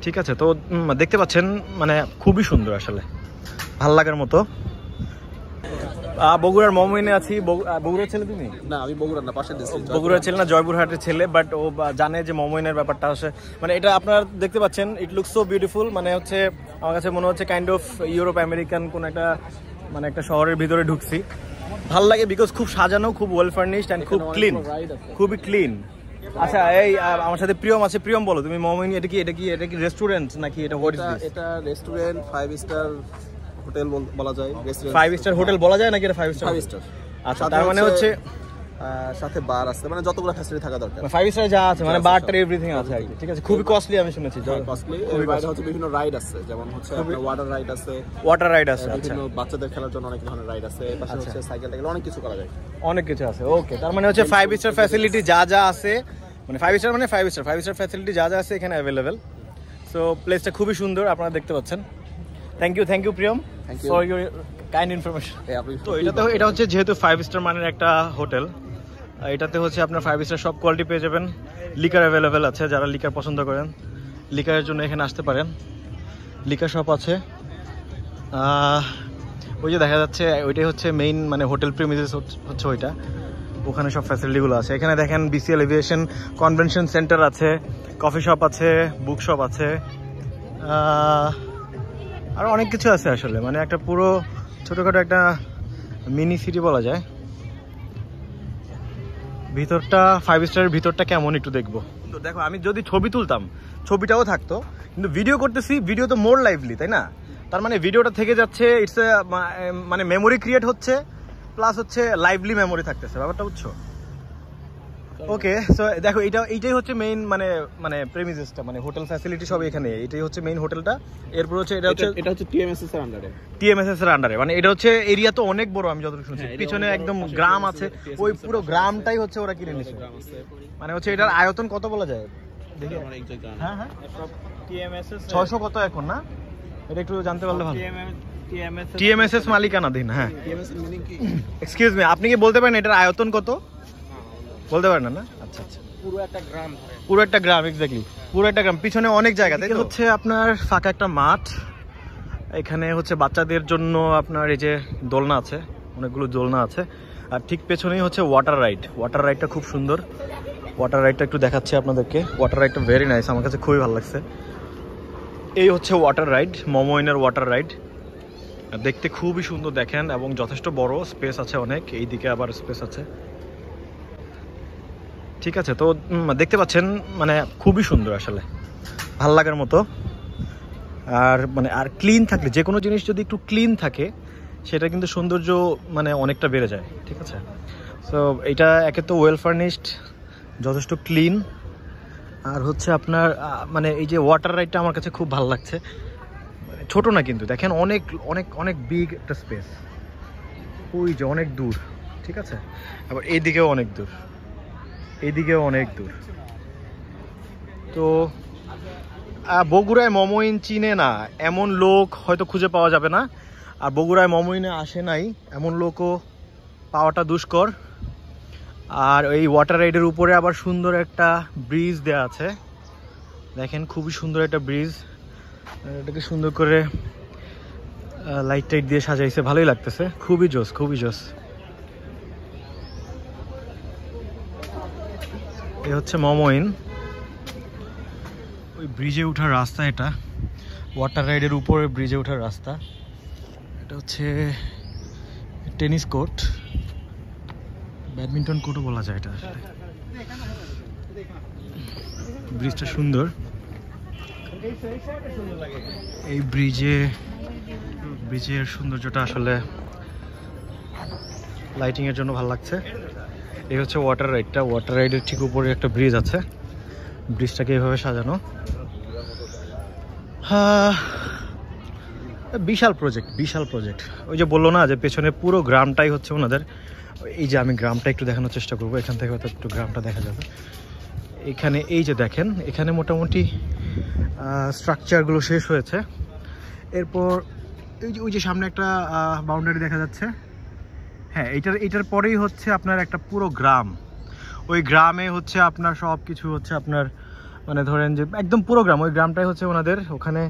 ঠিক আছে, তো দেখতে পাচ্ছেন মানে খুবই সুন্দর আসলে, ভাল লাগার মতো। বগুড়ার মমইনে আছি। বগুড়ার ছেলে তুমি? না, আমি বগুড়ার না, পাশের দেশে। বগুড়ার ছেলে না, জয়পুরহাটের ছেলে, বাট ও জানে যে মমইনের ব্যাপারটা আছে। মানে এটা আপনারা দেখতে পাচ্ছেন, ইট লুকস সো বিউটিফুল। মানে হচ্ছে আমার কাছে মনে হচ্ছে কাইন্ড অফ ইউরোপ আমেরিকান কোন একটা মানে একটা শহরের ভিতরে ঢুকছি। ভাল লাগে বিকজ খুব সাজানো, খুব ওয়েল ফার্নিশড অ্যান্ড খুব ক্লিন, খুবই ক্লিন। আচ্ছা, এই আমার সাথে প্রিয়ম আছে। প্রিয়ম, বলো তুমি মমইন এটা কি রেস্টুরেন্ট নাকি এটা? এটা রেস্টুরেন্ট, 5 স্টার হোটেল বলা যায়। 5 স্টার হোটেল বলা যায় নাকি এটা 5 স্টার? 5 স্টার। আচ্ছা, তার মানে হচ্ছে সাথে বার আছে, মানে যতগুলো ফ্যাসিলিটি থাকা দরকার। 5 স্টার যা আছে মানে বারটার এভরিথিং আছে আর কি। ঠিক আছে, খুবই কস্টলি আমি শুনেছি। কস্টলি। এর বাইরে হচ্ছে বিভিন্ন রাইড আছে, যেমন হচ্ছে আপনার ওয়াটার রাইড আছে। আচ্ছা, বিভিন্ন বাচ্চাদের খেলার জন্য অনেক ধরনের রাইড আছে। পাশে হচ্ছে সাইকেল টাইকেল অনেক কিছু করা যায়। অনেক কিছু আছে। ওকে, তার মানে হচ্ছে 5 স্টার ফ্যাসিলিটি যা যা আছে, মানে 5 স্টার মানে 5 স্টার ফ্যাসিলিটি যা যা আছে এখানে অ্যাভেলেবেল। সো প্লেসটা খুবই সুন্দর, আপনারা দেখতে পাচ্ছেন। Thank you Priyam for your kind information. তো এটা হচ্ছে যেহেতু 5 স্টার মানের একটা হোটেল, এটাতে হচ্ছে আপনার 5 স্টার সব কোয়ালিটি পেয়ে যাবেন। লিকার অ্যাভেলেবেল আছে, যারা লিকার পছন্দ করেন লিকারের জন্য এখানে আসতে পারেন। লিকার শপ আছে। ওই যে দেখা যাচ্ছে ওইটাই হচ্ছে মেইন মানে হোটেল প্রিমিসেস হচ্ছে ওইটা, ওখানে সব ফ্যাসিলিটিগুলো আছে। এখানে দেখেন বিসিএল এভিয়েশন কনভেনশন সেন্টার আছে, কফি শপ আছে, বুক শপ আছে, আরও অনেক কিছু আছে আসলে। মানে একটা পুরো ছোটোখাটো একটা মিনি সিটি বলা যায়। ভিতরটা 5 স্টারের ভিতরটা কেমন একটু দেখবো। তো দেখো, আমি যদি ছবি তুলতাম ছবিটাও থাকতো, কিন্তু ভিডিও করতেছি, ভিডিও তো মোর লাইভলি, তাই না? তার মানে ভিডিওটা থেকে যাচ্ছে, ইটস মানে মেমোরি ক্রিয়েট হচ্ছে, প্লাস হচ্ছে লাইভলি মেমোরি থাকতেছে, ব্যাপারটা বুঝছো? ওকে, সো দেখো এইটাই হচ্ছে মেইন মানে প্রেমিসেসটা, মানে হোটেল ফ্যাসিলিটি সব এখানে। এটাই হচ্ছে মেইন হোটেলটা। এরপর হচ্ছে এটা হচ্ছে টিএমএসএস এর আন্ডারে। টিএমএসএস এর আন্ডারে, মানে এটা হচ্ছে এরিয়া তো অনেক বড়। আমি যতটুকু শুনছি পিছনে একদম গ্রাম আছে, ওই পুরো গ্রামটাই হচ্ছে ওরা কিনে নিছে। মানে হচ্ছে এটার আয়তন কত বলা যায়? দেখি। হ্যাঁ, সব টিএমএসএস 600 কত এখন, না? এটা একটু জানতে পারলে ভালো। টিএমএসএস মালিকানাধীন। হ্যাঁ, এক্সকিউজ মি, আপনি কি বলতে পারেন এটার আয়তন কত? বলতে পারেন না? আচ্ছা, পুরো একটা গ্রাম এক্স্যাক্টলি, পুরো একটা গ্রাম। পিছনে অনেক জায়গা হচ্ছে আপনার ফাঁকা একটা মাঠ। এখানে হচ্ছে বাচ্চাদের জন্য আপনার এই যে দোলনা আছে, অনেকগুলো দোলনা আছে। আর ঠিক পেছনেই হচ্ছে ওয়াটার রাইডটা খুব সুন্দর। ওয়াটার রাইডটা একটু দেখাচ্ছি আপনাদেরকে। ওয়াটার রাইডটা ভেরি নাইস, আমার কাছে খুবই ভালো লাগছে। এই হচ্ছে ওয়াটার রাইড, মমইনের ওয়াটার রাইড। দেখতে খুবই সুন্দর দেখেন, এবং যথেষ্ট বড়, স্পেস আছে অনেক। এইদিকে আবার স্পেস আছে। ঠিক আছে, তো দেখতে পাচ্ছেন মানে খুবই সুন্দর আসলে, ভাল লাগার মতো। আর মানে আর ক্লিন থাকলে, যে কোনো জিনিস যদি একটু ক্লিন থাকে সেটা কিন্তু সৌন্দর্য মানে অনেকটা বেড়ে যায়। ঠিক আছে, সো এটা একে তো ওয়েল ফার্নিশড, যথেষ্ট ক্লিন। আর হচ্ছে আপনার মানে এই যে ওয়াটার রাইডটা আমার কাছে খুব ভালো লাগছে। ছোট না কিন্তু, দেখেন অনেক অনেক অনেক বিগ একটা স্পেস। ওই যে অনেক দূর, ঠিক আছে, আবার এইদিকেও অনেক দূর, এইদিকেও অনেক দূর। তো বগুড়ায় মমইন চিনে না এমন লোক হয়তো খুঁজে পাওয়া যাবে না। আর বগুড়ায় মমইনে আসে নাই এমন লোকও পাওয়াটা দুষ্কর। আর এই ওয়াটার রাইডের উপরে আবার সুন্দর একটা ব্রিজ দেওয়া আছে, দেখেন খুবই সুন্দর একটা ব্রিজ। এটাকে সুন্দর করে লাইট টাইট দিয়ে সাজাইছে, ভালোই লাগতেছে, খুবই জোস, খুবই জোস। এ হচ্ছে মমইন, ওই ব্রিজে ওঠার রাস্তা। এটা ওয়াটার রাইডের উপরে ব্রিজে ওঠার রাস্তা। এটা হচ্ছে টেনিস কোর্ট, ব্যাডমিন্টন কোর্টও বলা যায় এটা। ব্রিজটা সুন্দর, এই ব্রিজের সৌন্দর্যটা আসলে লাইটিং এর জন্য ভালো লাগছে। এই হচ্ছে ওয়াটার রাইডটা, ওয়াটার রাইডের ঠিক উপরে একটা ব্রিজ আছে, ব্রিজটাকে এইভাবে সাজানো। বিশাল প্রজেক্ট। ওই যে বললো না যে পেছনে পুরো গ্রামটাই হচ্ছে ওনাদের। এই যে আমি গ্রামটা একটু দেখানোর চেষ্টা করবো, এখান থেকে হয়তো একটু গ্রামটা দেখা যাবে। এখানে এই যে দেখেন, এখানে মোটামুটি স্ট্রাকচারগুলো শেষ হয়েছে। এরপর ওই যে সামনে একটা বাউন্ডারি দেখা যাচ্ছে। হ্যাঁ, এইটার পরেই হচ্ছে আপনার একটা পুরো গ্রাম। ওই গ্রামে হচ্ছে আপনার সব কিছু হচ্ছে আপনার মানে ধরেন যে একদম পুরো গ্রাম, ওই গ্রামটাই হচ্ছে ওনাদের। ওখানে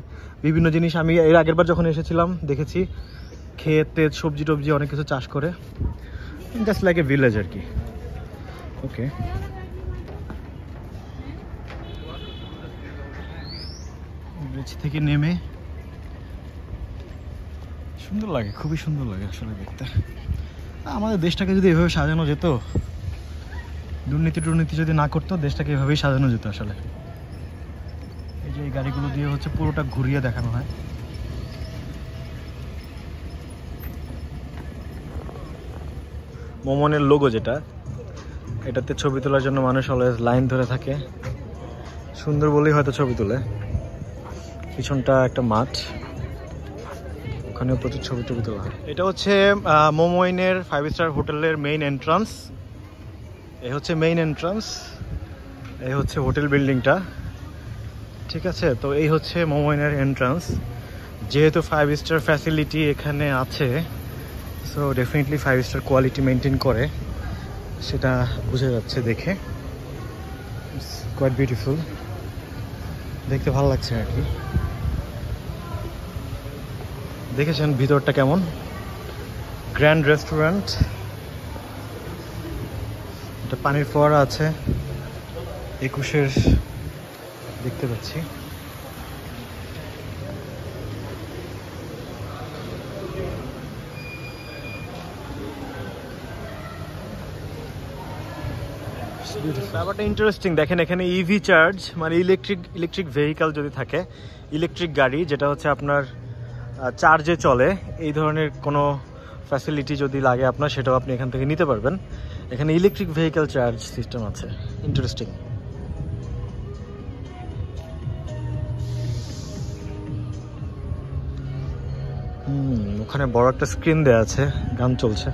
বিভিন্ন জিনিস আমি এর আগের বার যখন এসেছিলাম দেখেছি, ক্ষেত তেজ সবজি টবজি অনেক কিছু চাষ করে, জাস্ট লাইক এ ভিলেজ আর কি। ওকে, ব্রিজ থেকে নেমে সুন্দর লাগে, খুবই সুন্দর লাগে আসলে দেখতে। আমাদের দেশটাকে যদি এভাবে সাজানো যেত, দুর্নীতি টুর্নীতি যদি না করতো, দেশটাকে এভাবেই সাজানো যেত আসলে। এই যে এই গাড়িগুলো দিয়ে হচ্ছে পুরোটা ঘুরিয়ে দেখানো হয়। মোমনের লোগো যেটা, এটাতে ছবি তোলার জন্য মানুষ অলওয়েজ লাইন ধরে থাকে। সুন্দর বলেই হয়তো ছবি তোলে। পিছনটা একটা মাঠ, ওখানেও প্রচুর ছবি টবি তোলা হয়। এটা হচ্ছে মোমোইনের 5 স্টার হোটেলের মেইন এন্ট্রান্স। এই হচ্ছে মেইন এন্ট্রান্স, এই হচ্ছে হোটেল বিল্ডিংটা, ঠিক আছে। তো এই হচ্ছে মোমোইনের এন্ট্রান্স। যেহেতু 5 স্টার ফ্যাসিলিটি এখানে আছে, so definitely 5 star quality maintain করে, সেটা বোঝা যাচ্ছে দেখে। ইটস কোয়াইট বিউটিফুল, দেখতে ভালো লাগছে আর কি। দেখেছেন ভিতরটা কেমন, গ্র্যান্ড রেস্টুরেন্ট, একটা পানির ফোয়ারা আছে, 21-এর দেখতে পাচ্ছি। ব্যাপারটা ইন্টারেস্টিং, দেখেন এখানে ইভি চার্জ, মানে ইলেকট্রিক ভেহিক্যাল যদি থাকে, ইলেকট্রিক গাড়ি যেটা হচ্ছে আপনার চার্জে চলে, এই ধরনের কোনো ফ্যাসিলিটি যদি লাগে আপনার, সেটাও আপনি এখান থেকে নিতে পারবেন। এখানে ইলেকট্রিক ভেহিক্যাল চার্জ সিস্টেম আছে, ইন্টারেস্টিং। ওখানে বড় একটা স্ক্রিন দেওয়া আছে, গান চলছে।